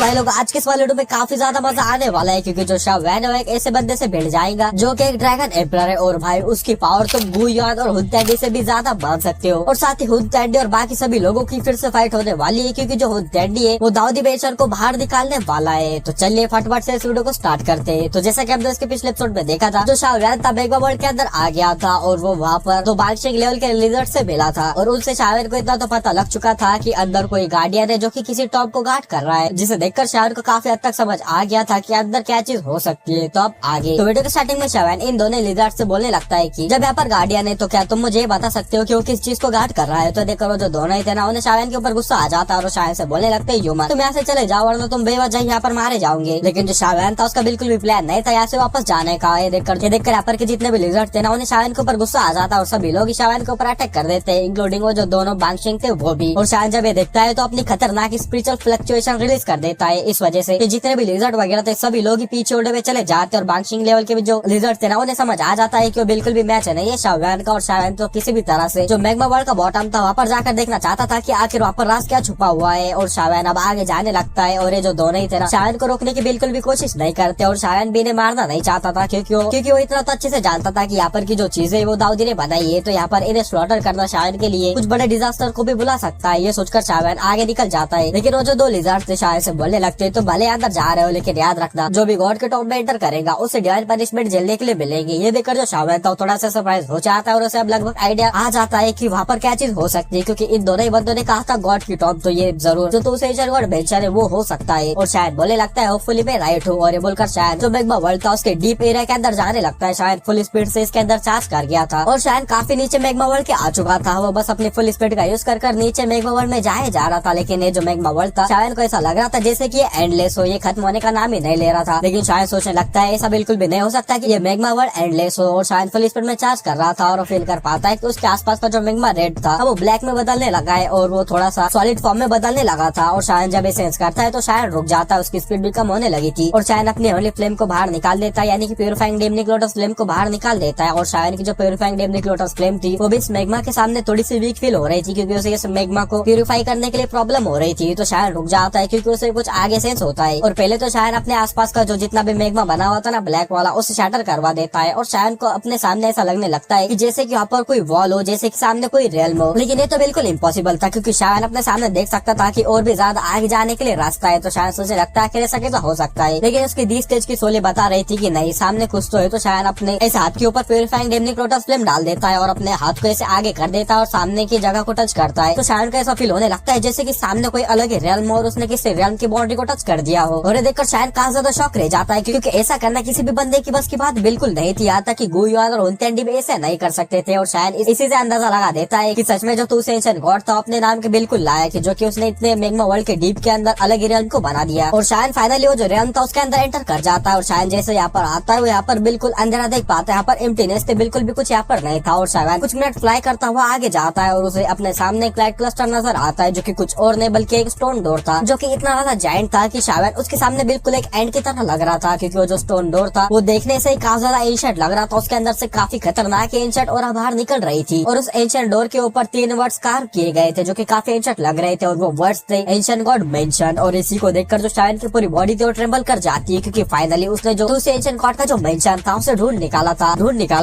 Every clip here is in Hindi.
भाई लोग आज के इस वाले वीडियो में काफी ज्यादा मजा आने वाला है, क्योंकि जो शावैन है एक ऐसे बंदे से भिड़ जाएगा जो कि एक ड्रैगन एम्परर है। और भाई उसकी पावर तुम गुयान और हुंटैंडी से भी ज्यादा मान सकते हो। और साथ ही हुंटैंडी और बाकी सभी लोगों की फिर से फाइट होने वाली है, क्योंकि जो हुंटैंडी है वो दाऊदी बेचर को बाहर निकालने वाला है। तो चलिए फटाफट से इस वीडियो को स्टार्ट करते हैं। तो जैसा कि हमने इसके पिछले एपिसोड में देखा था, जो शावैन था मेगा वर्ल्ड के अंदर आ गया था और वो वहाँ पर तो बादशाह लेवल के लिजर्ड से मिला था। और उनसे शावैन को इतना तो पता लग चुका था कि अंदर कोई गार्डियन है जो कि किसी टॉप को गार्ड कर रहा है, जिसे देखकर शावैन को काफी हद तक समझ आ गया था कि अंदर क्या चीज हो सकती है। तो अब आगे तो वीडियो के स्टार्टिंग में शावैन इन दोनों लिजर्ड से बोलने लगता है कि जब यहाँ पर गार्डियन है तो क्या तुम मुझे बता सकते हो कि वो किस चीज को गार्ड कर रहा है। तो देखकर वो जो दोनों ही थे ना, उन्हें शावैन के ऊपर गुस्सा आ जाता है और शावैन से बोलने लगते ह्यूमन तुम यहाँ से चले जाओ वरना तुम बेवजह यहाँ पर मारे जाओगे। लेकिन जो शावैन था उसका बिल्कुल भी प्लान नहीं था यहाँ से वापस जाने का। ये देखकर यहाँ पर के जितने भी लिजर्ड थे ना, उन्हें शावैन के ऊपर गुस्सा आ जाता है और सभी लोग शावैन के ऊपर अटैक कर देते हैं, इंक्लूडिंग वो जो दोनों बांगशिंग थे वो भी। और शावैन जब ये देखता है तो अपनी खतरनाक स्पिरिचुअल फ्लक्चुएशन रिलीज कर देता है। इस वजह से जितने भी लिजर्ड वगैरह थे सभी लोग ही पीछे उड़े हुए चले जाते हैं। और बांगशिंग लेवल के भी जो लिजर्ड थे ना, उन्हें समझ आ जाता है कि वो बिल्कुल भी मैच नहीं है शावैन का। और शावैन तो किसी भी तरह से जो मैग्मा वर्ल्ड का बॉटम था वहाँ पर जाकर देखना चाहता था कि आखिर वहाँ पर राज क्या छुपा हुआ है। और शावैन अब आगे जाने लगता है और ये जो दोनों ही थे ना, शावैन को रोकने की बिल्कुल भी कोशिश नहीं करते। और शावैन भी इन्हें मारना नहीं चाहता था, क्योंकि वो इतना तो अच्छे से जानता था कि यहाँ पर की जो चीजें वो दाऊदी ने बनाई है, तो यहाँ पर इन्हें स्लॉटर करना शावैन के लिए कुछ बड़े डिजास्टर को भी बुला सकता है। ये सोचकर शावैन आगे निकल जाता है। लेकिन वो जो दो लिजर्ड थे शावैन से बोलने लगते हैं तो भले अंदर जा रहे हो, लेकिन याद रखना जो भी गॉड के टॉप में एंटर करेगा उसे डिवाइन पनिशमेंट झेलने के लिए मिलेंगे। ये देखकर जो शावैन था थोड़ा सा सरप्राइज हो जाता है और उसे अब लगभग आइडिया आ जाता है कि वहाँ पर क्या चीज हो सकती है, क्योंकि इन दोनों ही बंदों ने कहा था गॉड की टॉप, तो ये जरूर जो उसे गॉड बेचर है वो हो सकता है। और शायद बोले लगता है होपफुली मैं राइट हूँ। और ये बोलकर शायद जो मैग्मा वर्ल्ड था उसके डीप एरिया के अंदर जाने लगता है। शायद फुल स्पीड से इसके अंदर चार्ज कर गया था और शायद काफी नीचे मैग्मा वर्ल्ड के आ चुका था। वो बस अपनी फुल स्पीड का यूज कर नीचे मैग्मा वर्ल्ड में जाए जा रहा था। लेकिन ये जो मैग्मा वर्ल्ड था शायद को ऐसा लग रहा था जैसे कि ये एंडलेस हो, ये खत्म होने का नाम ही नहीं ले रहा था। लेकिन शायद सोचने लगता है ऐसा बिल्कुल भी नहीं हो सकता कि ये मैग्मा वर्ल्ड एंडलेस हो। और शायद फुल स्पीड में चार्ज कर रहा था और फील कर पाता है कि उसके आसपास का जो मैग्मा रेड था वो ब्लैक में बदलने लगा है और वो थोड़ा सा सॉलिड फॉर्म में बदलने लगा था। और शायद जब ये सेंस करता है तो शायद रुक जाता है, उसकी स्पीड भी कम होने लगी थी। और शायद अपनी होली फ्लेम को बाहर निकाल देता है, यानी कि प्यूरिफाइंग डेमनिक लोटस फ्लेम को बाहर निकाल देता है। और शायद की जो प्यूरिफाइंग डेमनिक लोटस फ्लेम थी वो भी इस मैग्मा के सामने थोड़ी सी वीक फील हो रही थी, क्योंकि उसे इस मैग्मा को प्यूरिफाई करने के लिए प्रॉब्लम हो रही थी। तो शायद रुक जाता है क्योंकि उसे कुछ आगे सेंस होता है। और पहले तो शायद अपने आसपास का जो जितना भी मैग्मा बना हुआ था ना ब्लैक वाला, उसे शटर करवा देता है। और शायद को अपने सामने ऐसा लगने लगता है कि जैसे कि यहाँ पर कोई वॉल हो, जैसे कि सामने कोई रियल्म हो। लेकिन ये तो बिल्कुल इम्पॉसिबल था, क्योंकि शायद अपने सामने देख सकता था कि और भी ज्यादा आगे जाने के लिए रास्ता है। तो शायद सोचने लगता है कि ऐसा कैसा हो सकता है। लेकिन उसकी 20 स्टेज की सोली बता रही थी कि नहीं, सामने कुछ तो है। तो शायद अपने ऐसे हाथ के ऊपर प्यूरिफाइंग डेमनिक लोटस फ्लेम डाल देता है और अपने हाथ को ऐसे आगे कर देता है और सामने की जगह को टच करता है। तो शायद को ऐसा फील होने लगता है जैसे कि सामने कोई अलग ही रियल्म हो और उसने किसी रियल्म की बाउंड्री को टच कर दिया हो। और ये देखकर शायद काफी ज्यादा शॉक रह जाता है, क्योंकि ऐसा करना किसी भी बंदे की बस की बात बिल्कुल नहीं थी। यहाँ तक कि गुयान और हुंटैंडी भी ऐसे नहीं कर सकते थे। और शायद इसी से अंदाजा लगा देता है कि सच में जो तू एंशिएंट गॉड था अपने नाम के बिल्कुल लायक है, जो कि उसने इतने मैग्मा वर्ल्ड के डीप के अंदर अलग ही रियल्म को बना दिया। और शायद फाइनली वो जो रियल्म था उसके अंदर एंटर कर जाता है। और शायद जैसे यहाँ पर आता है वो यहाँ पर बिल्कुल अंधेरा देख पाता है, यहाँ पर एम्प्टीनेस थे, बिल्कुल भी कुछ यहाँ पर नहीं था। और शायद कुछ मिनट फ्लाई करता हुआ आगे जाता है और उसे अपने सामने एक लाइट क्लस्टर नजर आता है, जो कि कुछ और नहीं बल्कि एक स्टोन डोर था, जो कि इतना ज्यादा जायंट था कि शायद उसके सामने बिल्कुल एक एंड की तरह लग रहा था। क्योंकि वो जो स्टोन डोर था वो देखने से काफी ज्यादा एंशिएंट लग रहा था, उसके अंदर से काफी खतरनाक एंशिएंट और बाहर निकल रही थी। और उस एंशिएंट डोर के ऊपर 3 वर्ड्स कार्व किए गए थे, जो कि काफी एंशिएंट लग रहे थे। और वो वर्ड्स थे एंशिएंट गॉड मेंशन। और इसी को देखकर जो शायद की पूरी बॉडी थी वो ट्रेम्बल कर जाती है, क्योंकि फाइनली उसने जो उस एंशिएंट गॉड का जो मेंशन था उसे ढूंढ निकाला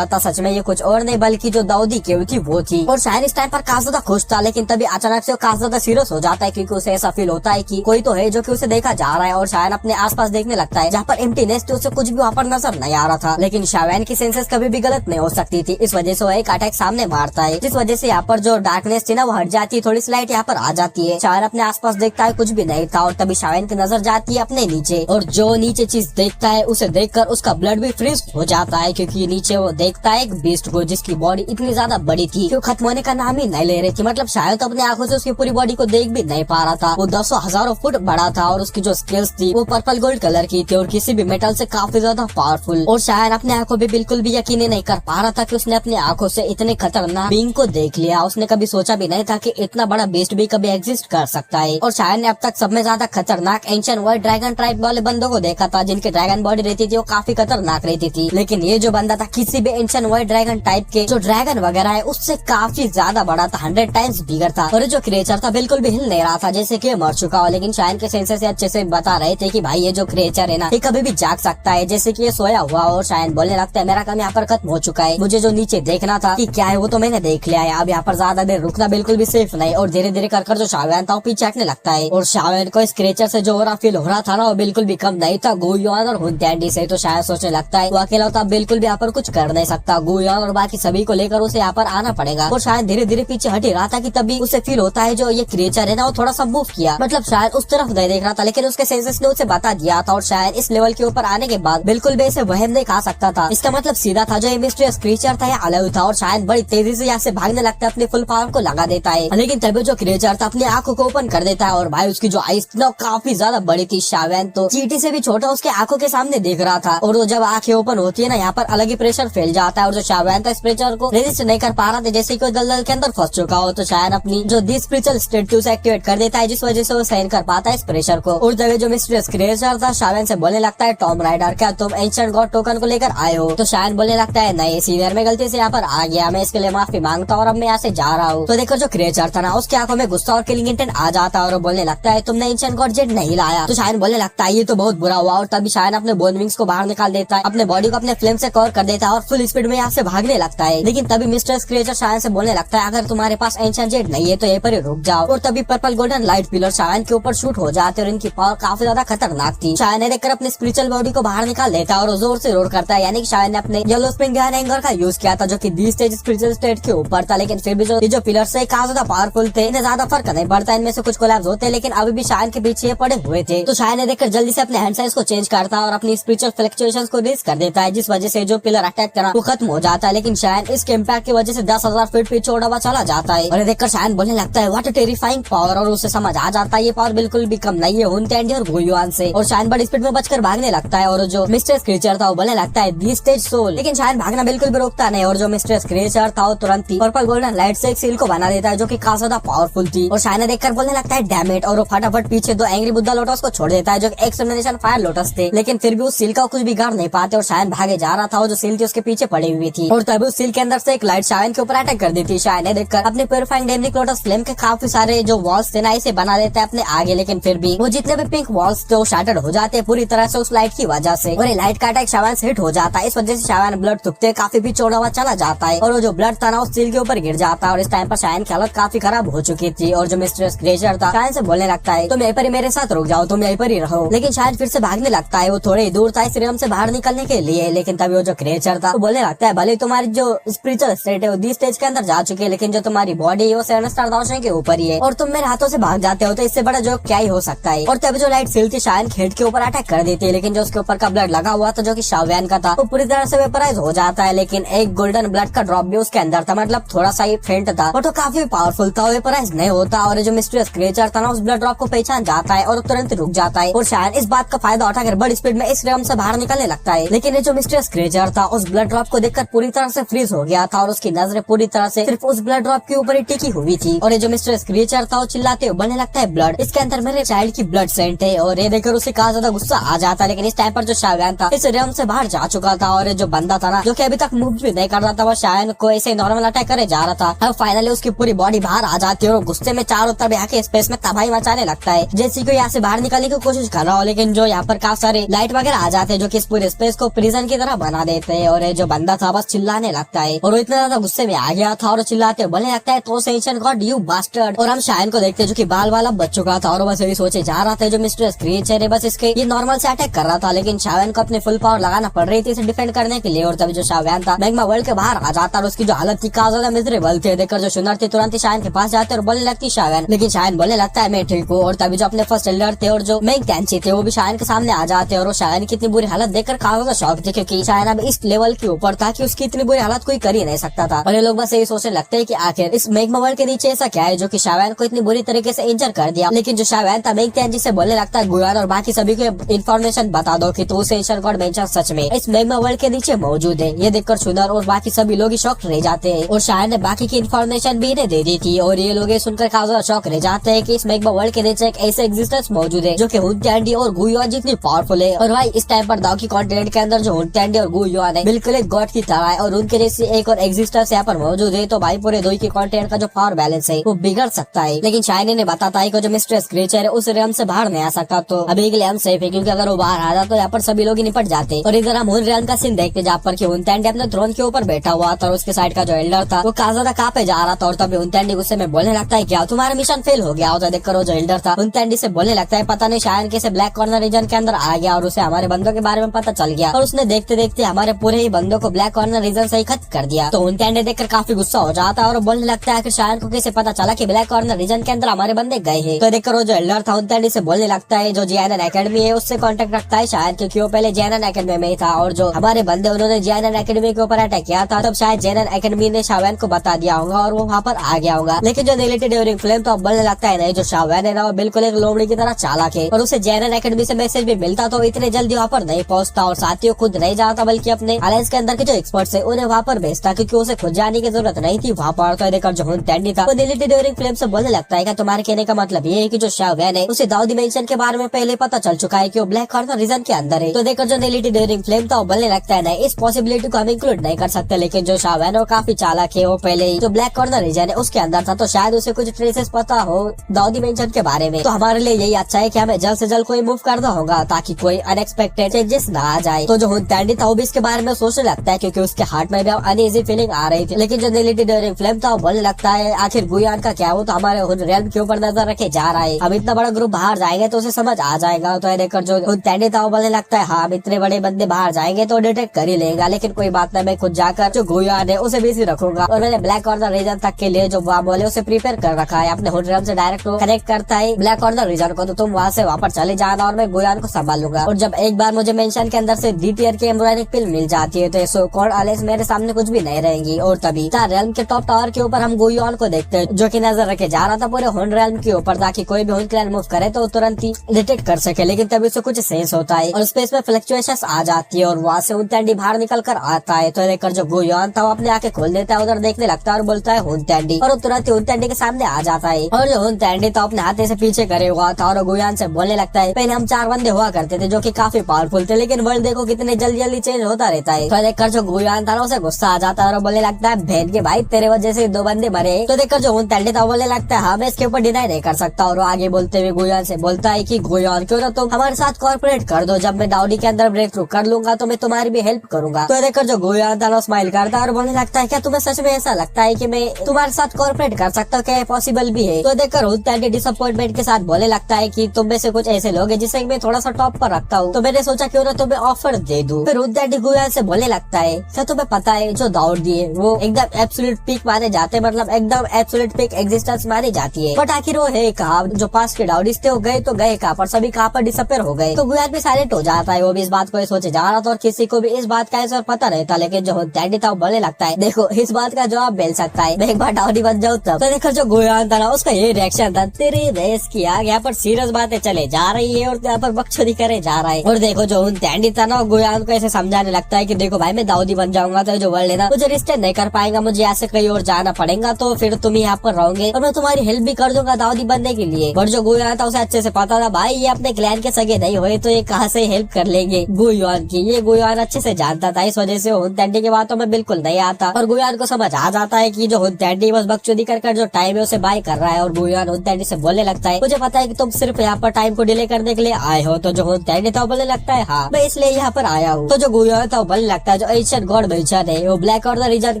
था। सच में ये कुछ और नहीं बल्कि जो दाऊदी केव थी वो थी। और शायद इस टाइम पर काफी ज्यादा खुश था, लेकिन तभी अचानक से वो काफी ज्यादा सीरियस हो जाता है, क्योंकि उसे ऐसा फील होता है कि कोई तो है जो कि उसे देखा जा रहा है। और शायद अपने आसपास देखने लगता है, जहाँ पर एम्प्टीनेस थी उसे कुछ भी वहाँ पर नजर नहीं आ रहा था। लेकिन शावैन की सेंसेस कभी भी गलत नहीं हो सकती थी, इस वजह से वो एक अटैक सामने मारता है, जिस वजह से यहाँ पर जो डार्कनेस थी ना वो हट जाती है, थोड़ी सी लाइट यहाँ पर आ जाती है। शायद अपने आसपास देखता है कुछ भी नहीं था। और तभी शावैन की नजर जाती है अपने नीचे, और जो नीचे चीज देखता है उसे देखकर उसका ब्लड भी फ्रीज हो जाता है, क्योंकि नीचे वो देखता है एक बीस्ट को जिसकी बॉडी इतनी ज्यादा बड़ी थी कि वो खत्म होने का नाम ही नहीं ले रही थी। मतलब शायद तो अपनी आंखों से उसकी पूरी बॉडी को देख भी नहीं पा रहा था। वो 10,000 फुट बड़ा था और उसकी जो स्किल्स थी वो पर्पल गोल्ड कलर की थी और किसी भी मेटल से काफी ज्यादा पावरफुल। और शायद अपने आंखों पे बिल्कुल भी यकीन नहीं कर पा रहा था कि उसने अपनी आंखों से इतने खतरनाक बीइंग को देख लिया। उसने कभी सोचा भी नहीं था कि इतना बड़ा बीस्ट भी कभी एग्जिस्ट कर सकता है। और शायद ने अब तक सब में ज्यादा खतरनाक एंशिएंट वर्ल्ड ड्रैगन ट्राइब वाले बंदों को देखा था, जिनके ड्रैगन बॉडी रहती थी वो काफी खतरनाक रहती थी। लेकिन ये जो बंदा था किसी भी एंशिएंट वर्ल्ड ड्रैगन टाइप के जो ड्रैगन वगैरह है उससे काफी ज्यादा बड़ा था, 100 टाइम्स बिगर था। और जो क्रिएचर था बिल्कुल भी हिल नहीं रहा था, जैसे कि मर चुका हो। लेकिन शायद के सेंसेस सेंसेस अच्छे से बता रहे थे कि भाई ये जो क्रिएचर है ना, ये कभी भी जाग सकता है, जैसे कि ये सोया हुआ। और शायन बोलने लगता है मेरा काम यहाँ पर खत्म हो चुका है, मुझे जो नीचे देखना था कि क्या है वो तो मैंने देख लिया है, अब यहाँ पर ज्यादा देर रुकना बिल्कुल भी सेफ नहीं। और धीरे धीरे कर जो शावेन था वो पीछे हटने लगता है। और शावेन को इस क्रिएचर से जो हो रहा फील हो रहा था ना, वो बिल्कुल भी कम नहीं था गुयोन और हुनतैंडी से। तो शायद सोचने लगता है वो अकेला तो बिल्कुल भी यहाँ पर कुछ कर नहीं सकता, गुयोन और बाकी सभी को लेकर उसे यहाँ पर आना पड़ेगा। और शायद धीरे धीरे पीछे हट ही रहा था कि तभी उसे फील होता है जो ये क्रिएचर है ना वो थोड़ा सा मूव किया, मतलब शायद उस तरफ नहीं देख रहा था, लेकिन उसके सेंसेस ने उसे बता दिया था। और शायद इस लेवल के ऊपर आने के बाद बिल्कुल भी इसे वहम नहीं खा सकता था। इसका मतलब सीधा था जो ये मिस्टीरियस क्रिएचर था या अलग था। और शायद बड़ी तेजी से यहाँ से भागने लगता है, अपने फुल पावर को लगा देता है। लेकिन तभी जो क्रिएचर था अपनी आंखों को ओपन कर देता है और भाई उसकी जो आईज थी काफी ज्यादा बड़ी थी। शावेन तो चींटी से भी छोटा उसके आंखों के सामने देख रहा था। और वो जब आंखें ओपन होती है ना, यहाँ पर अलग ही प्रेशर फैल जाता है। और जो शावेन था इस प्रेशर को रेजिस्ट नहीं कर पा रहा था, जैसे कोई दलदल के अंदर फंस चुका हो। तो शायद अपनी जो दी स्पिरिचुअल स्टेट थी उसे एक्टिवेट कर देता है, जिस वजह से वो सहन कर पाता है इस प्रेशर को। और तभी जो मिस्टीरियस क्रिएचर था शावेन से बोलने लगता है टॉम राइडर क्या तुम एंशिएंट गॉड टोकन को लेकर आए हो? तो शावेन बोलने लगता है नहीं सीनियर, मैं गलती से यहाँ पर आ गया, मैं इसके लिए माफी मांगता हूँ और अब मैं यहाँ से जा रहा हूँ। तो देखो जो क्रिएचर था ना उसकी आंखों में गुस्सा और किलिंग इंटेंट आ जाता है और वो बोलने लगता है तुमने एंशिएंट गॉड जेट नहीं लाया। तो शायन बोलने लगता है ये तो बहुत बुरा हुआ। और तभी शायन अपने बोन विंग्स को बाहर निकाल देता है, अपने बॉडी को अपने फ्लेम से कवर कर देता है और फुल स्पीड में यहाँ से भागने लगता है। लेकिन तभी मिस्टीरियस क्रिएचर शायन से बोलने लगता है अगर तुम्हारे पास एंशिएंट जेट नहीं है तो यहीं पर ही रुक जाओ। और तभी purple golden light pillar Shayan के ऊपर शूट हो जाते और इनकी पावर काफी ज्यादा खतरनाक थी। शायन ने देखकर अपने स्पिरिचुअल बॉडी को बाहर निकाल लेता है और जोर से रोड करता है, यानी कि शायन ने अपने येलो स्प्रिंग गन एंगर का यूज किया था जो कि दी स्टेज स्पिरिचुअल स्टेट के ऊपर था। लेकिन फिर भी जो पिलर से काफी ज्यादा पावरफुल थे, इन्हें ज्यादा फर्क नहीं पड़ता, इनमें से कुछ कोलैप्स होते हैं, लेकिन अभी भी शायन के पीछे पड़े हुए थे। तो शायन ने देखकर जल्दी से अपने हैंड साइज को चेंज करता है और अपनी स्पिरिचुअल फ्लक्चुएशंस को रेज कर देता है, जिस वजह से जो पिलर अटैक करना वो खत्म हो जाता है। लेकिन शायन इसके इम्पैक्ट की वजह से 10,000 फीट पीछे उड़ा हुआ चला जाता है। और देखकर शायन बोलने लगता है व्हाट अ टेरिफाइंग पावर। और उसे समझ आ जाता है ये पावर बिल्कुल भी कम नहीं है हुनतैंडी और गुयोन से। और शायन बड़ी स्पीड में बचकर भागने लगता है। और जो मिस्टीरियस क्रिएचर था वो बोलने लगता है दी स्टेज सोल। लेकिन शायन भागना बिल्कुल भी रोकता नहीं और जो मिस्टीरियस क्रिएचर था वो तुरंत ही पर्पल गोल्डन लाइट से एक सील को बना देता है जो कि काफी ज्यादा पावरफुल थी। और शायन देखकर बोलने लगता है डैम इट, और वो फटाफट पीछे दो एंग्री बुद्धा लोटस को छोड़ देता है जो एक्सटर्मिनेशन फायर लोटस थे। लेकिन फिर भी उस सील का कुछ बिगाड़ नहीं पाते और शायन भागे जा रहा था और जो सील थी उसके पीछे पड़ी हुई थी। और तभी उस सील के अंदर से एक लाइट शायन के ऊपर अटैक कर दी थी। शायन ने देखकर अपने प्यूरिफाइंग डेमनिक लोटस फ्लेम के काफी सारे जो वॉल्स थे ना इसे बना देता है अपने आगे। लेकिन फिर भी वो जितने भी पिंक वॉल्स थे वो शैटर्ड हो जाते हैं पूरी तरह से उस लाइट की वजह से। और ये लाइट का अटैक शायन से हिट हो जाता है, इस वजह से शायन ब्लड थूकते काफी भी चौड़ा हुआ चला जाता है और वो जो ब्लड था ना उस सील के ऊपर गिर जाता है। और इस टाइम पर शायन की हालत काफी खराब हो चुकी थी। और जो मिस्टीरियस क्रिएचर था शायन से बोलने लगता है तुम यहीं पर ही मेरे साथ रुक जाओ, तुम यहीं पर ही रहो। लेकिन शायन फिर से भागने लगता है, वो थोड़ी ही दूर था इस रियम से बाहर निकलने के लिए। लेकिन तभी वो जो क्रिएचर था वो बोलने लगता है भले तुम्हारी जो स्पिरिचुअल स्टेट है वो दी स्टेज के अंदर जा चुकी है, लेकिन जो तुम्हारी बॉडी है वो 7 स्टार दावशे के ऊपर ही है और तुम मेरे हाथों से भाग जाते हो, तो इससे बड़ा जो क्या ही हो सकता है। और तभी जो लाइट सील थी शायन खेत के ऊपर अटैक कर देती है, लेकिन जो उसके ऊपर का ब्लड लगा हुआ था जो कि शावेन का था वो पूरी तरह से वेपराइज हो जाता है। लेकिन एक गोल्डन ब्लड का ड्रॉप भी उसके अंदर था, मतलब थोड़ा सा ही फेंट था और तो काफी पावरफुल था, वेपराइज नहीं होता। और जो मिस्टीरियस क्रिएचर था ना उस ब्लड ड्रॉप को पहचान जाता है और तुरंत रुक जाता है। और शायन इस बात का फायदा उठाकर बड़ी स्पीड में इस रेम से बाहर निकलने लगता है। लेकिन ये जो मिस्टीरियस क्रिएचर था उस ब्लड ड्रॉप को देखकर पूरी तरह से फ्रीज हो गया था और उसकी नजरें पूरी तरह से सिर्फ उस ब्लड ड्रॉप के ऊपर ही टिकी हुई थी। और ये जो मिस्टीरियस क्रिएचर था वो चिल्लाते हुए बोलने लगता है ब्लड, इसके अंदर मेरे चाइल्ड की ब्लड सेंट है। और ये देखकर उसे काफी ज्यादा गुस्सा आ जाता है। लेकिन इस टाइम पर जो शावेन था इस रेम से बाहर जा चुका था और ये जो बंदा था ना जो कि अभी तक मूव भी नहीं कर रहा था वो शायन को ऐसे नॉर्मल अटैक करे जा रहा था। अब फाइनली उसकी पूरी बॉडी बाहर आ जाती है और गुस्से में चारों तरफ आके स्पेस में तबाही मचाने लगता है, जैसे कि यहाँ से बाहर निकलने की कोशिश कर रहा हो। लेकिन जो यहाँ पर काफी सारे लाइट वगैरह आ जाते हैं जो कि इस पूरे स्पेस को प्रिजन की तरह बना देते हैं। और ये जो बंदा था बस चिल्लाने लगता है और वो इतना ज्यादा गुस्से में आ गया था और चिल्लाते हुए बोलने लगता है तो एंशिएंट गॉड यू बास्टर्ड। और हम शायन को देखते हैं जो कि बाल वाला बच चुका था और बस यही सोचे जा रहा था जो मिस्टीरियस क्रिएचर है बस इसके ये नॉर्मल से अटैक कर रहा था। लेकिन शायन को अपने फुल पावर लगाना पड़ रही थी इसे डिफेंड करने के लिए। और तभी जो शायन था मैग्मा वर्ल्ड के बाहर आ जाता और उसकी जो हालत थी काफी ज्यादा मिजरेबल थे। देखकर जो सुनर थी तुरंत ही शायन के पास जाते और बोलने लगती शायन, लेकिन शायन बोलने लगता है मैं ठीक हूँ। और तभी जो अपने फर्स्ट एल्डर थे और जो मेन कैंची थे वो भी शायन के सामने आ जाते और वो शायन की इतनी बुरी हालत देखकर काफी ज्यादा शॉक थे, क्योंकि शायन अब इस लेवल के ऊपर था कि उसकी इतनी बुरी हालत कोई कर ही नहीं सकता था। और ये लोग बस यही सोचने लगते हैं कि आखिर इस मैग्मा वर्ल्ड के नीचे ऐसा क्या है जो कि शायन को इतनी बुरी तरीके से इंजर कर दिया। लेकिन जो शायन था मेन कैंची से बोलने लगता है गुयान और बाकी सभी को इन्फॉर्मेशन बता दो कि तो एंशिएंट गॉड मेंशन सच में इस मैग्मा वर्ल्ड के नीचे मौजूद है। ये देखकर सुनर और बाकी सभी लोग शॉक रह जाते हैं और शायन ने बाकी की इन्फॉर्मेशन भी इन्हें दे दी थी। और ये लोग सुनकर काफी ज्यादा शॉक रह जाते हैं कि इस मैग्मा वर्ल्ड के नीचे एक ऐसे एग्जिस्टेंस मौजूद है जो कि हुनतैंडी और गुयोन जितनी पावरफुल है। और भाई इस टाइम पर दाओकी कॉन्टिनेंट के अंदर जो हुनतैंडी और गुयोन है बिल्कुल एक गॉड की तरह है और उनके जैसी एक और एग्जिस्टेंस यहाँ पर मौजूद है, तो भाई पूरे दाओकी कॉन्टिनेंट का जो पावर बैलेंस है वो बिगड़ सकता है। लेकिन शायन ने बताता है कि जो मिस्टीरियस क्रिएचर है उस रेलम से बाहर नहीं आ सकता, तो अभी के लिए हम सेफ है, क्योंकि अगर वो बाहर आ जाता तो यहाँ पर सभी लोग निपट जाते। और इधर हम हुन रेलम का सीन देखते जहाँ पर हुनतैंडी अपने थ्रोन के ऊपर बैठा हुआ था और उसके साइड का जो एल्डर था वो काज़ा कहाँ पे जा रहा था। और तभी हुनतैंडी गुस्से में बोलने लगता है क्या तुम्हारा मिशन फेल हो गया? तो देखकर वो जो एल्डर था हुनतैंडी से बोलने लगता है पता नहीं शायद कैसे ब्लैक कॉर्नर रीजन के अंदर आ गया और उसे हमारे बंदों के बारे में पता चल गया और उसने देखते देखते हमारे पूरे ही बंदों को ब्लैक कॉर्नर रीजन से ही खत्म कर दिया। तो हुनतैंडी देखकर काफी गुस्सा हो जाता है और बोलने लगता है कि शायद को कैसे पता चला कि ब्लैक कॉर्नर रीजन के अंदर हमारे बंदे गए हैं। तो देखकर वो जो एल्डर था हुनतैंडी से बोलने लगता है जो जीएनएन एकेडमी है उससे कांटेक्ट रखता है शायद, क्योंकि वो पहले जीएनएन एकेडमी में ही था और जो हमारे बंदे उन्होंने जीएनएन एकेडमी के ऊपर अटैक किया था तब शायद जीएनएन एकेडमी ने शावेन को बता दिया होगा और वो वहाँ पर आ गया होगा। लेकिन जो नेलेटी ड्यूरिंग फ्लेम तो अब बोलने लगता है नहीं, जो शावेन है ना वो बिल्कुल एक लोमड़ी की तरह चालाक है और उसे जीएनएन एकेडमी से मैसेज भी मिलता तो इतने जल्दी वहाँ पर नहीं पहुँचता और साथियों खुद नहीं जाता बल्कि अपने अलायंस के अंदर के जो एक्सपर्ट्स है उन्हें वहाँ पर भेजता, क्योंकि उसे खुद जाने की जरूरत नहीं थी वहाँ पर। तो देखकर जो हुनतैंडी था वो नेलेटी ड्यूरिंग फ्लेम से बोलने लगता है तुम्हारे कहने का मतलब ये है कि जो शावेन है उसे दाऊदी मेंशन के बारे में पहले पता चल चुका है कि वो ब्लैक कॉर्नर रीजन के अंदर है। तो देखकर जो नेलेटी ड्यूरिंग फ्लेम था वो बोलने लगता है नहीं, इस पॉसिबिलिटी को हम इंक्लूड नहीं कर सकते, लेकिन जो शावेन है वो काफी चालाक है, वो पहले ही जो ब्लैक कॉर्नर रीजन है उसके अंदर था तो शायद उसे कुछ ट्रेसेस पता हो दाऊदी मेंशन के बारे में। तो हमारे लिए यही अच्छा है कि हमें जल्द से जल्द कोई मूव करना होगा ताकि कोई अनएक्सपेक्टेड चेंजेस ना आ जाए। तो जो हुनतैंडी था वो भी इसके बारे में सोचने लगता है क्योंकि उसके हार्ट में भी अनईजी फीलिंग आ रही थी। लेकिन जो नेलेटी ड्यूरिंग फ्लेम था वो बोलने लगता है आखिर गुयान का क्या, वो तो हमारे रेलम के ऊपर नजर रखे जा रहा है, हम इतना बड़ा ग्रुप बाहर जाएंगे तो उसे समझ आ जाएगा। तो देखकर जो हुनतैंडी था वो बोलने लगता है हाँ, हम इतने बड़े बंदे बाहर जाएंगे तो डिटेक्ट कर ही लेगा, लेकिन कोई बात नहीं, मैं खुद जाकर जो गुयान है उसे बिजी रखूंगा और मैंने ब्लैक कॉर्नर रीजन तक के लिए जो वहाँ बोले उसे प्रिपेयर कर रखा है। अपने रेलम से डायरेक्ट कनेक्ट करता है ब्लैक कॉर्नर रीजन को, तो तुम वहाँ से वहाँ पर चले जाना और मैं गुयान को संभाल लूंगा। और जब एक बार मुझे मेंशन के अंदर से डी टियर की एम्ब्रॉयडरी पिल मिल जाती है तो सो कॉल्ड अलायंस मेरे सामने कुछ भी नहीं रहेंगी। और तभी रेलम के टॉप टावर के ऊपर हम गुयान को देखते हैं जो कि नजर रखे जा रहा था पूरे हुन रेलम के ऊपर ताकि कोई भी हुन क्लैन मूव करे तो तुरंत ही डिटेक्ट कर सके। लेकिन तभी उसे कुछ सेंस होता है और स्पेस में फ्लक्चुएशंस आ जाती है और वहाँ से हुनतैंडी बाहर निकल कर आता है। तो देखकर जो गुयान था वो अपने आंखें खोल देता है, उधर देखने लगता है और बोलता है हुनतैंडी, और तुरंत ही हुनतैंडी के सामने आ जाता है। और जो हुनतैंडी था अपने हाथे से पीछे करे हुआ था और गुयान से बोलने लगता है पहले हम 4 बंदे हुआ करते थे जो कि काफी पावरफुल थे, लेकिन वर्ल्ड देखो कितने जल्दी जल्दी चेंज होता रहता है। तो देखकर जो गुयान था उसे गुस्सा आ जाता है और बोलने लगता है बहन के भाई तेरे वजह से 2 बंदे मरे। तो देखकर जो हुनतैंडी था बोलने लगता है हाँ, मैं इसके ऊपर डिनाई नहीं कर सकता। और आगे बोलते हुए गुयान से बोलता है कि गुयान क्यों ना तुम हमारे साथ कॉर्पोरेट कर दो, जब मैं दाऊदी के अंदर ब्रेक थ्रू कर लूंगा तो मैं तुम्हारी भी हेल्प करूंगा। तो देखकर जो गुयान था स्माइल करता है और बोलने लगता है क्या तुम्हें सच में ऐसा लगता है कि मैं तुम्हारे साथ कॉर्पोरेट कर सकता हूँ, क्या पॉसिबल भी है? तो देखकर हुनतैंडी डिसअपॉइंटमेंट के साथ बोलने लगता है कि तुम में से कुछ ऐसे लोग हैं जिसे मैं थोड़ा सा टॉप पर रखता हूँ, तो मैंने सोचा क्यों ना तुम्हें ऑफर दे दूं। फिर हुनतैंडी गुयान से बोलने लगता है क्या तुम्हें पता है जो दाऊदी है वो एकदम एब्सोल्यूट पीक माने जाते हैं, मतलब एकदम एब्सोल्यूट पीक एग्जिस्टेंस मानी जाती है, बट आखिर वो है कहाँ? जो पास के दाऊदीज थे वो गए तो गए कहाँ पर, सभी कहाँ पर डिसअपेयर हो गए। तो गुयान भी साइलेंट हो जाता है, वो भी इस बात को सोचे जा रहा था और किसी को भी इस बात का आंसर पता नहीं था। लेकिन जो हुनतैंडी था वो बोलने लगता है देखो इस बात का जवाब मिल सकता है, मैं एक बार दाऊदी बन जाऊँ तब। तो देखकर जो गुयान था ना उसका ये रिएक्शन था तेरी रेस की आग, यहाँ पर सीरियस बातें चले जा रही है और यहाँ पर बकचोदी करे जा रहा है। और देखो जो हुनतैंडी था ना गुयान को ऐसे समझाने लगता है कि देखो भाई मैं दाऊदी बन जाऊंगा तो जो वर्ल्ड है ना मुझे रिस्टेट नहीं कर पाएगा, मुझे यहाँ से कहीं और जाना पड़ेगा, तो फिर तुम यहाँ पर रहोगे और मैं तुम्हारी हेल्प भी कर दूंगा दाऊदी बनने के लिए। और जो गुयान था उसे अच्छे से पता था भाई ये अपने क्लैन के सगे नहीं हुए तो ये कहाँ से हेल्प कर लेंगे गुयान की, ये गुयान अच्छे से जानता था। इस वजह से हुनतैंडी की बातों में बिल्कुल नहीं आता और गुयान को समझ आ जाता है कि जो हुनतैंडी बस बकचोदी कर जो टाइम है उसे बाय कर रहा है। और गुयान हुनतैंडी से बोलने लगता है मुझे पता है कि तुम सिर्फ यहाँ पर टाइम को डिले करने के लिए आए हो। तो जो हुनतैंडी था बोलने लगता है हाँ मैं इसलिए यहाँ पर आया हूँ। तो जो गुयान था बोलने लगता है जो एशियन गॉड मेंशन है वो ब्लैक कॉर्नर रीजन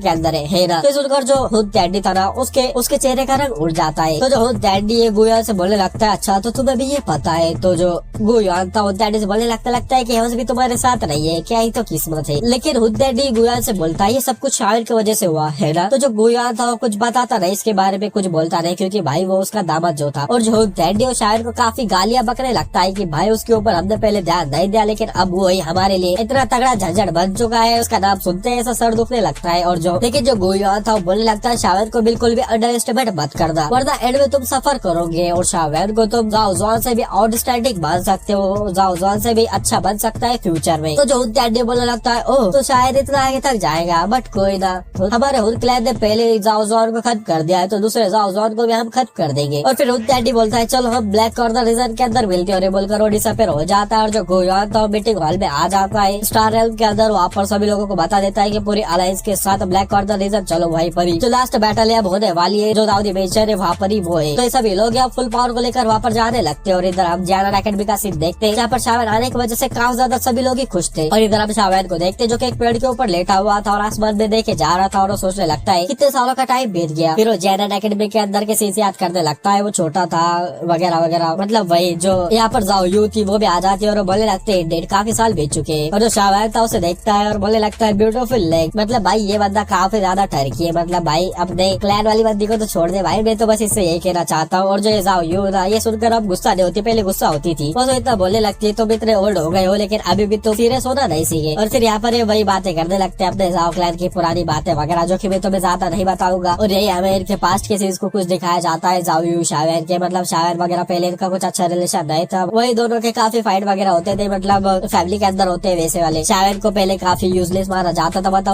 के अंदर है ना। तो सुनकर जो हुनतैंडी था ना उसके चेहरे का रंग उड़ जाता है। तो जो हुनतैंडी गुयान से बोलने लगता है अच्छा तो तुम्हें भी ये पता है। तो जो गुयान था हुनतैंडी से बोलने लगता है कि हेवंस भी तुम्हारे साथ नहीं है, क्या ही तो किस्मत है। लेकिन हुनतैंडी गुयान से बोलता है ये सब कुछ शावेन की वजह से हुआ है ना। तो जो गुयान था वो कुछ बताता नहीं इसके बारे में, कुछ बोलता नहीं क्योंकि भाई वो उसका दामाद जो था। और जो हुनतैंडी और शावेन को काफी गालियां बकने लगता है कि भाई उसके ऊपर हमने पहले ध्यान नहीं दिया, लेकिन अब वो ही हमारे लिए इतना तगड़ा झंझट बन चुका है, उसका नाम सुनते हैं ऐसा सर दुखने लगता है। और जो लेकिन जो गुयान था वो बोलने लगता है शावेन को बिल्कुल भी अंडर एस्टिमेट मत करना वरना एंड में तुम सफर करोगे और शावेन को तुम जाओ जॉन से भी आउटस्टैंडिंग बन सकते हो, जाओ जॉन से भी अच्छा बन सकता है फ्यूचर में। तो जो हुनतैंडी बोलने लगता है ओह तो शायद इतना आगे तक जाएगा, बट कोई ना, हमारे हुन क्लैन ने पहले जाओ जॉन को खत्म कर दिया है तो दूसरे जाओ जॉन को भी हम खत्म कर देंगे। और फिर हुनतैंडी बोलता है चलो हम ब्लैक कॉर्नर रीजन के अंदर मिलते हैं, और ये बोलकर वो डिसअपेयर हो जाता है। और जो गुयान था मीटिंग हॉल में आ जाता है स्टार रेल्म के अंदर, वहाँ पर सभी लोगों को बता देता है कि पूरी अलायंस के साथ ब्लैक कॉर्नर रीजन चलो वहीं पर ही जो लास्ट बैटल है अब होने वाली है, जो दाऊदी मेंशन है वहाँ पर ही वो है। तो सभी लोग यहाँ फुल पावर को लेकर वहाँ वहाँ पर जाने लगते हैं। और इधर हम जियाना एकेडमी का सीन देखते हैं, जहाँ पर शावेन आने की वजह से काफी ज्यादा सभी लोग ही खुश थे। और इधर हम शावेन को देखते हैं जो कि एक पेड़ के ऊपर लेटा हुआ था और आसमान में देखे जा रहा था और वो सोचने लगता है कितने सालों का टाइम बीत गया। फिर वो जियाना एकेडमी के अंदर के सीन याद करने लगता है, वो छोटा था वगैरह वगैरह। मतलब वही जो यहाँ पर जाओ यू थी वो भी आ जाती है और बोलने लगते हैं डेट काफी साल बीत चुके हैं। और जो शावेन था उसे देखता है और बोलने लगता है ब्यूटीफुल लेक। मतलब भाई ये बंदा काफी ज्यादा ठरकी है, मतलब भाई अपने क्लैन वाली बंदी को तो छोड़ दे भाई, मैं तो बस इससे यही कहना चाहता हूँ। और जो ये जाओ यू था ये सुनकर अब गुस्सा नहीं होती, पहले गुस्सा होती थी। वो तो इतना बोलने लगती है तुम इतने ओल्ड हो गए हो लेकिन अभी भी तो सीरियस होना नहीं सीखे। और फिर यहाँ पर ये वही बातें करने लगते हैं अपने जाओ क्लैन की पुरानी बातें वगैरह, जो कि मैं तुम्हें ज्यादा नहीं बताऊंगा। और यही हमें इनके पास्ट के सीन्स को कुछ दिखाया जाता है जाओ यू शावेन के। मतलब शावेन वगैरह पहले इनका कुछ अच्छा रिलेशन नहीं था, वही दोनों के काफी फाइट वगैरह होते थे, मतलब फैमिली के अंदर होते हैं वैसे वाले। शावेन को पहले काफी यूजलेस माना जाता था बट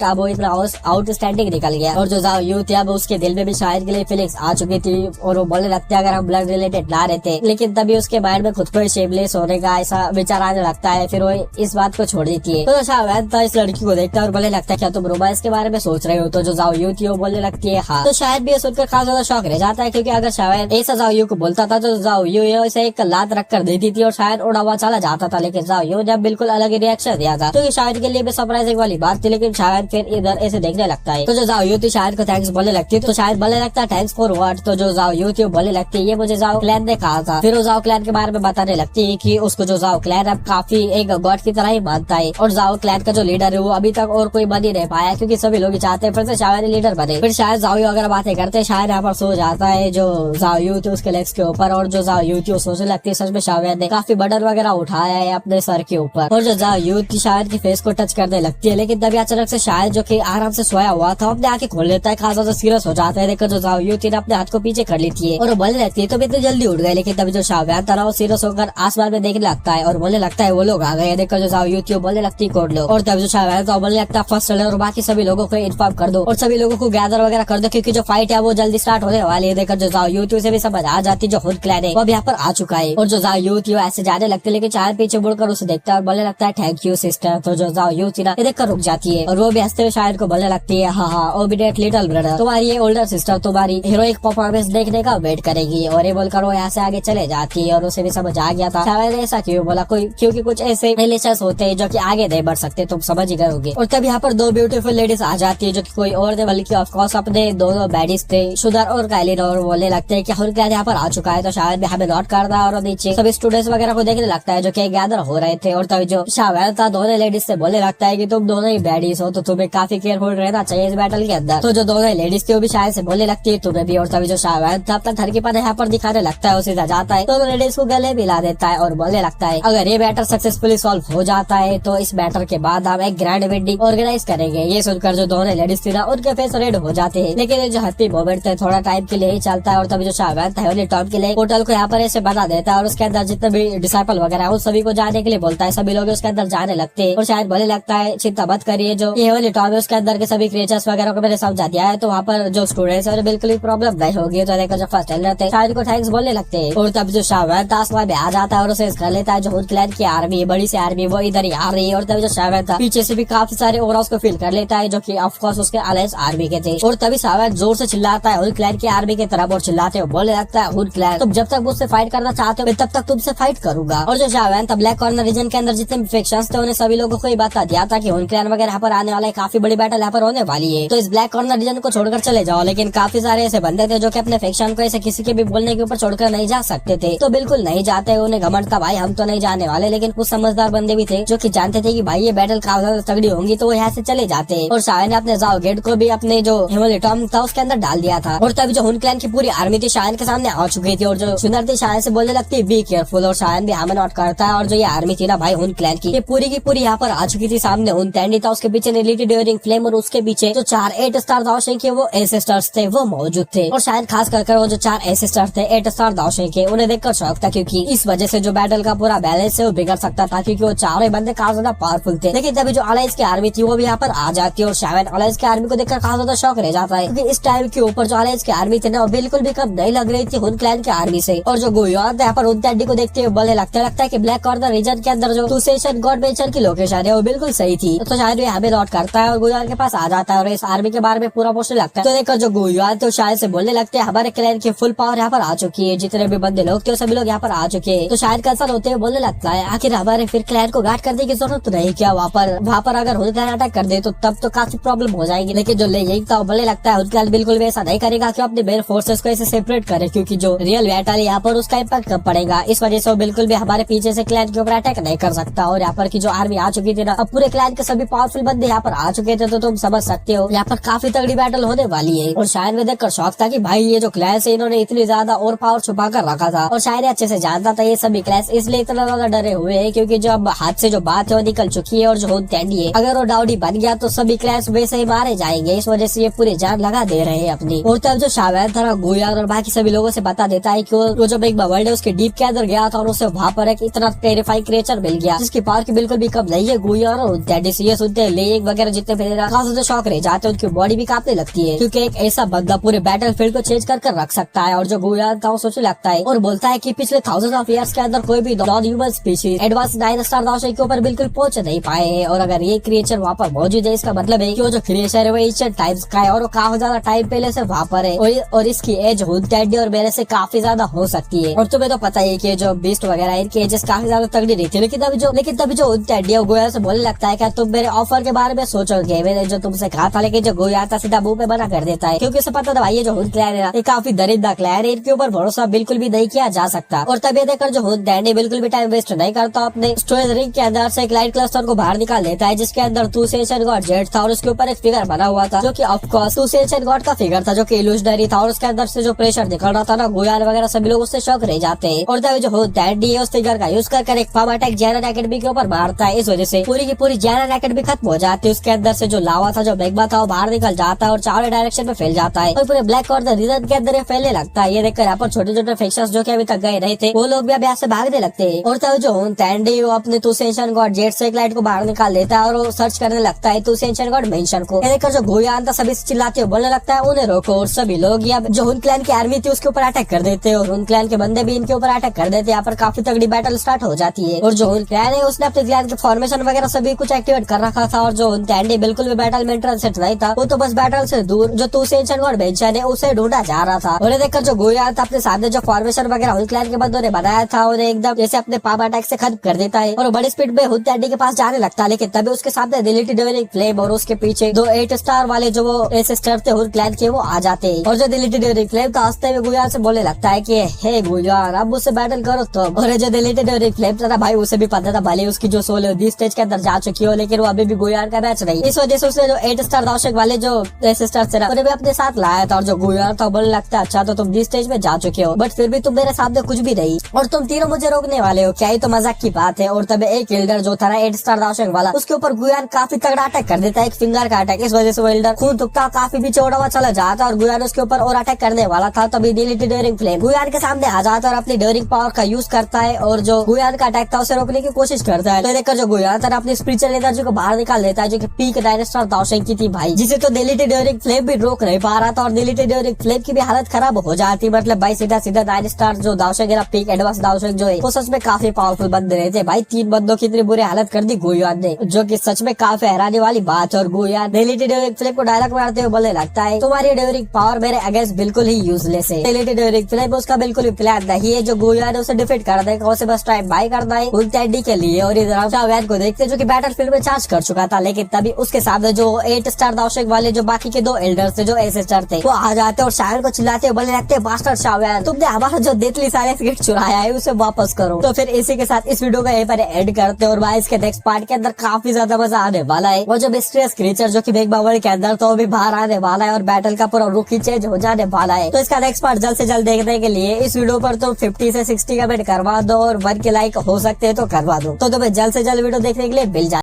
अब वो इतना आउटस्टैंडिंग निकल गया। और जो जाओ यू थी अब उसके दिल में भी शावेन के लिए फीलिंग्स आ चुकी थी और वो बोलने लगते अगर हम ब्लड रिलेटेड ना रहते, लेकिन तभी उसके माइंड में खुद को शेमलेस होने का ऐसा विचार आने लगता है। फिर वो इस बात को छोड़ देती है। तो शावेन था इस लड़की को देखता है और बोलने लगता है क्या तुम रोमांस के बारे में सोच रहे हो? तो जो जाओ यू थी वो बोलने लगती है हाँ। तो शायद भी ये सुनकर काफी ज्यादा शौक रह जाता है, क्योंकि अगर शावेन ऐसा जाओ यू को बोलता था तो जाओ यू इसे एक लात रख कर देती थी और शायद उड़ा हुआ चला जाता था। लेकिन जाओ यू ने बिल्कुल अलग रिएक्शन दिया था, क्योंकि शायद के लिए भी सरप्राइजिंग वाली बात थी। लेकिन शायद फिर इधर ऐसे देखने लगता है। तो जो जाओ यू थी शायद को थैंक्स बोलने लगती है, तो शायद बोलने लगता है थैंक्स फॉर व्हाट। तो जो जाओ यू थी वो बोलने लगती है ये मुझे जाओ क्लैन ने कहा था। फिर वो जाओ क्लैन के बारे में बताने लगती है कि उसको जो जाओ क्लैन अब काफी एक गॉड की तरह ही मानता है और जाओ क्लैन का जो लीडर है वो अभी तक और कोई बन ही नहीं पाया, क्योंकि सभी लोग चाहते हैं फिर से शावेन लीडर बने। फिर शायद जाओ यू अगर बातें करते हैं शायद यहाँ पर सो जाता है जो जाओ यू थी उसके लेग्स के ऊपर। और जो जाओ यू थी वो सोचने लगती है सच में शावेन ने काफी बर्डन वगैरह उठाया है अपने सर के ऊपर। और जो जाओ यू थी शायद के फेस को टच करने लगती है, लेकिन तभी अचानक से शायद जो कि आराम से सोया हुआ था अपने आंखें खोल लेता है, खास ज्यादा सीरियस हो जाता है। देखकर जो जाओ यू थी ने अपने हाथ को पीछे कर लेती है और वो बोलने लगती है तो इतनी जल्दी उठ गए। लेकिन तभी जो शावेन था वो सीरियस होकर आसमान में देखने लगता है और बोलने लगता है वो लोग आ गए। देखकर जो जाओ यू थी वो बोलने लगती है कौन लोग? और तभी जो शावेन था बोलने लगता है फर्स्ट और बाकी सभी लोगों को इन्फॉर्म कर दो और सभी लोगों को गैदर वगैरह कर दो, क्योंकि जो फाइट है वो जल्दी स्टार्ट होने वाली है। देखकर जो जाओ यू थी उसे भी समझ आ जाती जो हुड क्लैन है वो यहाँ पर आ चुका है। और जो जाओ यू थी वो ऐसे जाने लगते लेकिन शायद पीछे मुड़कर उसे देखता है और बोलने लगता है थैंक यू सिस्टर। तो जो जाओ यू थी ना ये देखकर रुक जाती है और वो भी हंसते हुए शायद को बोलने लगती है हाँ ओबीडिएंट लिटिल ब्रदर, तुम्हारी ये ओल्डर सिस्टर तुम्हारी हीरोइक परफॉर्मेंस देखने का वेट करेगी। और ये बोलकर वो यहाँ से आगे चले जाती है और उसे भी समझ आ गया था शायद ऐसा क्यों बोला, कोई क्योंकि कुछ ऐसे रिलेशन होते हैं जो कि आगे नहीं बढ़ सकते, तुम समझ ही गए। और तब यहाँ पर दो ब्यूटीफुल लेडीज आ जाती है जो कि कोई और नहीं बल्कि ऑफकोर्स अपने दोनों बैडीज थे शुदर और काइलिन। और बोलने लगते हैं कि हुड क्लैन यहाँ पर आ चुका है। तो शायद भी हमें नोट करता है और नीचे सभी स्टूडेंट्स वगैरह को देखने लगता है जो कि गैदर हो रहे थे। और तभी जो शावेन था दोनों लेडीज से बोलने लगता है कि तुम दोनों ही बैडीज हो तो तुम्हें काफी केयरफुल रहना चाहिए इस बैटल के अंदर। तो जो दोनों लेडीज थी वो भी शायद से बोलने लगती है तुम्हें भी। और तभी जो शावेन था अपना ठरकीपन यहाँ पर दिखाने लगता है, वो सीधा जाता है दोनों लेडीज को गले मिला देता है और बोलने लगता है अगर ये मैटर सक्सेसफुली सॉल्व हो जाता है तो इस मैटर के बाद हम एक ग्रैंड वेडिंग ऑर्गेनाइज करेंगे। ये सुनकर जो दोनों लेडीज थी ना उनके फेस रेड हो जाते हैं, लेकिन जो हैप्पी मोमेंट थे थोड़ा टाइम के लिए ही चलता है। और तभी जो शावेन था टॉम के लिए होटल को यहाँ पर ऐसे बना देता है और उसके अंदर जितने भी डिसाइपल वगैरह है उन सभी को जाने के लिए बोलता है, सभी लोग उसके अंदर जाने लगते हैं। और शायद बोलने लगता है चिंता मत करिए जो ये वाली टॉम है उसके अंदर के सभी क्रिएचर्स वगैरह को मैंने समझा दिया है, तो वहाँ पर जो स्टूडेंट्स है बिल्कुल भी प्रॉब्लम नहीं होगी। तो देखकर जो फर्स्ट रहते हैं शायद को थैंक्स बोलने लगते हैं। और तब जो शावेन था आसमान में आ जाता है और उसे कर लेता है जो हुड क्लैन की आर्मी बड़ी सी आर्मी वो इधर ही आ रही है। और तभी जो शावेन था पीछे से भी काफी सारे ओवरऑल्स को फील कर लेता है जो कि ऑफ कोर्स उसके अलायंस आर्मी के थे। और तभी शावेन जोर से चिल्लाता है हुड क्लैन की आर्मी की तरफ और चिल्लाते हुए बोलने लगता है हुड क्लैन तुम जब तक मुझसे फाइट करना चाहते हो मैं तब तक तुमसे फाइट करूंगा। और जो शावेन था ब्लैक कॉर्नर रीजन के अंदर जितने भी फैक्शंस थे उन्हें सभी लोगों को ये बता दिया था कि हुड क्लैन वगैरह यहाँ पर आने वाला है, काफी बड़ी बैटल यहाँ पर होने वाली है, तो इस ब्लैक कॉर्नर रीजन को छोड़कर चले जाओ। लेकिन काफी सारे ऐसे बंदे थे जो कि अपने फैक्शन को ऐसे किसी के भी बोलने के ऊपर छोड़कर नहीं जा सकते थे, तो बिल्कुल नहीं जाते। उन्हें घमंड था भाई हम तो नहीं जाने वाले, लेकिन कुछ समझदार बंदे भी थे जो कि जानते थे कि भाई ये बैटल काफी ज्यादा तगड़ी होंगी तो वो यहाँ से चले जाते। और शावेन ने अपने जाओ गेट को भी अपने जो हिमोली टॉम था उसके अंदर डाल दिया था। और तभी जो हुड क्लैन की पूरी आर्मी थी शावेन के सामने आ चुकी थी और जो सुंदर थी शावेन से बोलने लगती है बी केयरफुल। और शावेन भी हमें नोट करता है और जो ये आर्मी थी ना भाई हुड क्लैन की ये पूरी यहाँ पर आ चुकी थी सामने। हुड टैंडी था उसके पीछे नेलिटी ड्यूरिंग फ्लेम और उसके पीछे जो 4 8 स्टार दावशे के वो एसेस्टर्स थे वो मौजूद थे। और शायद खास कर वो जो 4 एसेस्टर थे 8 स्टार दावशे के उन्हें देखकर शौक था, क्योंकि इस वजह से जो बैटल का पूरा बैलेंस है वो बिगड़ सकता था, क्योंकि वो चारों बंदे काफी ज्यादा पावरफुल थे। लेकिन तभी जो अलायंस की आर्मी थी वो भी यहाँ पर आ जाती है और शावेन अलायंस की आर्मी को देखकर काफी ज्यादा शौक रह जाता है, क्योंकि इस टाइम के ऊपर जो अलायंस की आर्मी थी ना वो बिल्कुल भी कम नहीं लग रही थी हुड क्लैन की आर्मी से। और जो गुयोन था यहाँ पर हुड टैंडी को देखते हुए बोलने लगता है कि ब्लैक कॉर्नर रीजन के अंदर जो टूसेशन गॉड मेंशन की लोकेशन है वो बिल्कुल सही थी। तो शायद भी हमें नोट करता है और गुयोन के पास आ जाता है और इस आर्मी के बारे में पूरा पूछने लगता है। तो देखकर जो गुयोन थे शायद से बोलने लगते हैं हमारे क्लैन की फुल पावर यहाँ पर आ चुकी लिए जितने भी बंदे लोग थे सभी लोग यहाँ पर आ चुके हैं। तो शायद कंसर्न होते हुए बोलने लगता है आखिर हमारे फिर क्लैन को गार्ड करने की जरूरत नहीं क्या, वहाँ पर अगर हुड क्लैन अटैक कर दे तो तब तो काफी प्रॉब्लम हो जाएगी। लेकिन जो यही था बोलने लगता है हुड क्लैन बिल्कुल भी ऐसा नहीं करेगा कि अपने मेन फोर्सेस को ऐसे सेपरेट करे, क्योंकि जो रियल बैटल है यहाँ पर उसका इम्पैक्ट कम पड़ेगा। इस वजह से वो बिल्कुल भी हमारे पीछे से क्लैन के ऊपर अटैक नहीं कर सकता। और यहाँ पर की जो आर्मी आ चुकी थी ना, अब पूरे क्लैन के सभी पावरफुल बंदे यहाँ पर आ चुके थे। तो तुम समझ सकते हो यहाँ पर काफी तगड़ी बैटल होने वाली है। और शायद में देखकर शौक था कि भाई ये जो क्लैश है इन्होंने इतनी ज्यादा और पावर छुपा कर रखा था। और शायद अच्छे से जानता था ये सभी क्लैश, इसलिए इतना ज्यादा डरे हुए है क्योंकि जो अब हाथ से जो बात है वो निकल चुकी है। और जो हुड कैंडी है अगर वो डाउडी बन गया तो सभी क्लैश वैसे ही मारे जाएंगे। इस वजह से ये पूरी जान लगा दे रहे हैं अपनी। और तब जो शावेद था गुयार और बाकी सभी लोगों से बता देता है कि वो जो बिग वर्ल्ड है उसके डीप के अंदर गया था और उसे वहाँ पर एक इतना टेरिफाइंग क्रिएचर मिल गया जिसकी पावर की बिल्कुल भी कम नहीं है। गुयार और ये सुनते लेग वगैरह जितने भी खास शौक रह जाते हैं, उनकी बॉडी भी कांपने लगती है क्योंकि एक ऐसा बंदा पूरे बैटल फील्ड को चेंज कर रख सकता है। और जो गुयार था वो सोचने लगता है और बोलता है कि पिछले थाउजेंड ऑफ इयर्स के अंदर कोई भी non human species advance 9 star दाशे के ऊपर बिल्कुल पहुंच नहीं पाए हैं। और अगर ये क्रिएचर वहाँ पर मौजूद है इसका मतलब है कि वो जो क्रिएचर है वो एंशिएंट टाइम्स का है और वो काफी ज्यादा टाइम पहले से वहाँ पर है। और इसकी एज हुड कैंडी और मेरे से काफी ज्यादा हो सकती है। और तुम्हें तो पता ही कि जो बीस्ट वगैरह इनकी एजेस काफी ज्यादा तगड़ी रहती है। लेकिन तभी जो हुड कैंडी है गुयार से बोलने लगता है क्या तुम मेरे ऑफर के बारे में सोचोगे, मैंने जो तुमसे कहा था। लेकिन जो गुयार था सीधा मुंह पे मना कर देता है क्योंकि उसे पता था भाई ये जो हुड क्लैन है ये काफी दरिद्र क्लैन है, इनके ऊपर भरोसा बिल्कुल भी नहीं किया जा सकता। और तभी देखकर जो हुड कैंडी बिल्कुल भी टाइम वेस्ट नहीं करता, अपने स्टोरेज रिंग के अंदर से एक लाइट क्लस्टर को बाहर निकाल देता है जिसके अंदर टू से एंशिएंट गॉड जेड था और उसके ऊपर एक फिगर बना हुआ था जो कि ऑफ कोर्स टू से एंशिएंट गॉड का फिगर था जो कि इल्यूजनरी था। और उसके अंदर से जो प्रेशर निकल रहा था ना गुयार वगैरह सभी लोग उससे शॉक रह जाते हैं। और तभी जो हुड कैंडी है उस फिगर का यूज कर एक फार्म अटैक जैनन एकेडमी के ऊपर मारता है। इस वजह से पूरी की पूरी जैनन एकेडमी खत्म हो जाती है। उसके अंदर से जो लावा था जो मैग्मा था वो बाहर निकल जाता है और चारों डायरेक्शन में फैल जाता है और पूरे ब्लैक और द रीजन के अंदर ये फैलने लगता है। ये देखकर यहाँ पर छोटे छोटे फैक्शंस जो कि अभी तक गए नहीं थे वो लोग भी अब यहाँ से भागने लगते हैं। और तब जो हुड कैंडी वो अपने टू से एंशिएंट गॉड जेड से एक लाइट को बाहर निकाल देता है और वो सर्च करने लगता है टू से एंशिएंट गॉड मेंशन को। ये देखकर जो गुयार था सभी चिल्लाते हुए बोलने लगता है उन्हें रोको। और सभी लोग यहाँ जो हुड क्लैन की आर्मी थी उसके ऊपर अटैक कर देते हैं और हुड क्लैन के बंदे भी इनके ऊपर अटैक कर देते हैं। यहाँ पर काफी तगड़ी बैटल स्टार्ट हो जाती है। और जो हुड क्लैन है उसने अपने क्लैन के फॉर्मेशन वगैरह सभी कुछ एक्टिवेट कर रखा था। और जो हुड कैंडी बिल्कुल भी बैटल में इंटरेस्टेड नहीं था, वो तो बस बैटल से दूर जो टू से एंशिएंट गॉड मेंशन है उसे ढूंढा जा रहा था। और देखकर जो गुयार था अपने सामने जो फॉर्मेशन वगैरह हुड क्लैन के बंदों ने बनाया था उन्हें एकदम जैसे अपने पावर अटैक से खत्म कर देता है और बड़ी स्पीड में हुड कैंडी के पास जाने लगता है। लेकिन तभी उसके सामने डिलीटेड डेविलिंग फ्लेम और उसके पीछे दो 8 स्टार वाले जो वो एसिस्टर थे हुड क्लैन के वो आ जाते हैं। और जो डिलीटेड डेविलिंग फ्लेम था हंसते हुए गुयार से बोलने लगता है कि हे गुयार अब मुझसे बैटल करो तुम। और जो डिलीटेड डेविलिंग फ्लेम था भाई उसे भी पता था भले उसकी जो सोल है स्टेज के अंदर जा चुकी हो लेकिन वो अभी भी गुयार का मैच नहीं। इस वजह से उसने जो 8 स्टार दर्शक वाले जो एसिस्टर थे उन्हें भी अपने साथ लाया था। और जो गुयार था बोलने लगता है अच्छा तो तुम दी स्टेज में जा चुके हो बट फिर भी तुम मेरे सामने कुछ भी नहीं और तुम तीनों मुझे रोकने वाले हो क्या, ही तो मजाक की बात है। और तब एक एल्डर जो था ना 8 स्टार दर्शक वाला उसके ऊपर गुयार काफी तगड़ा अटैक कर देता है, एक फिंगर का अटैक। इस वजह से वो एल्डर खून थुकता काफी भी चौड़ा हुआ चला जाता और गुयार उसके ऊपर और अटैक करने वाला था। तभी डिलीटेड डेविलिंग फ्लेम गुयार के सामने आ जाता है और अपनी डेविलिंग पावर का यूज करता है और जो गुयार का अटैक था उसे रोकने की कोशिश करता है। तो देखकर जो गुयार था अपनी स्पिरिचुअल एनर्जी को बाहर निकाल देता है जो कि पीक 9 स्टार दाशक की थी भाई, जिसे तो डिलीटेड डेविलिंग फ्लेम भी रोक नहीं पा रहा था। और डिलीटेड डेविलिंग फ्लेम की भी हालत खराब हो जाती, मतलब भाई सीधा 9 स्टार जो दाशक है पीक एडवांस दाशक जो है वो सच में काफी पावरफुल बंदे रहते भाई। 3 बंदों की इतनी बुरी हालत कर दी गुयार ने जो कि सच में काफी हैरानी वाली बात है। और गुयार डिलीटेड डेविलिंग फ्लेम को डायलॉग मारते हुए बोलने लगता है तुम्हारी डेविलिंग पावर मेरे अगेंस्ट बिल्कुल ही यूजलेस है। डिलीटेड डेविलिंग फ्लेम उसका बिल्कुल भी प्लान नहीं है जो गुयार ने उसे डिफीट कर देगा, उसे बस टाइम बाय करना है हुड कैंडी के लिए। और इधर शावेद को देखते जो कि बैटल फील्ड में चार्ज कर चुका था लेकिन तभी उसके सामने जो 8 स्टार दाशक वाले जो बाकी के 2 एल्डर्स थे जो एसिस्टर थे वो आ जाते और शावेद को चिल्लाते हुए बोलने लगते बास्टर्ड शावेद तुमने हमारा जो देतली सारे गिफ्ट चुराया है उसे वापस करो। तो फिर इसी के साथ इस वीडियो को यहीं पर एंड करते और भाई इसके नेक्स्ट पार्ट के अंदर काफी ज्यादा मजा आने वाला है। वो जो मिस्टीरियस क्रीचर जो कि बिग वर्ल्ड के अंदर तो भी बाहर आने वाला है और बैटल का पूरा रुख ही चेंज हो जाने वाला है। तो इसका नेक्स्ट पार्ट जल्द से जल्द देखने के लिए इस वीडियो पर तुम 50 से 60 कमेंट करवा दो और 1 के लाइक हो सकते हैं तो करवा दो। तो तुम्हें जल्द से जल्द वीडियो देखने के लिए मिल जाए।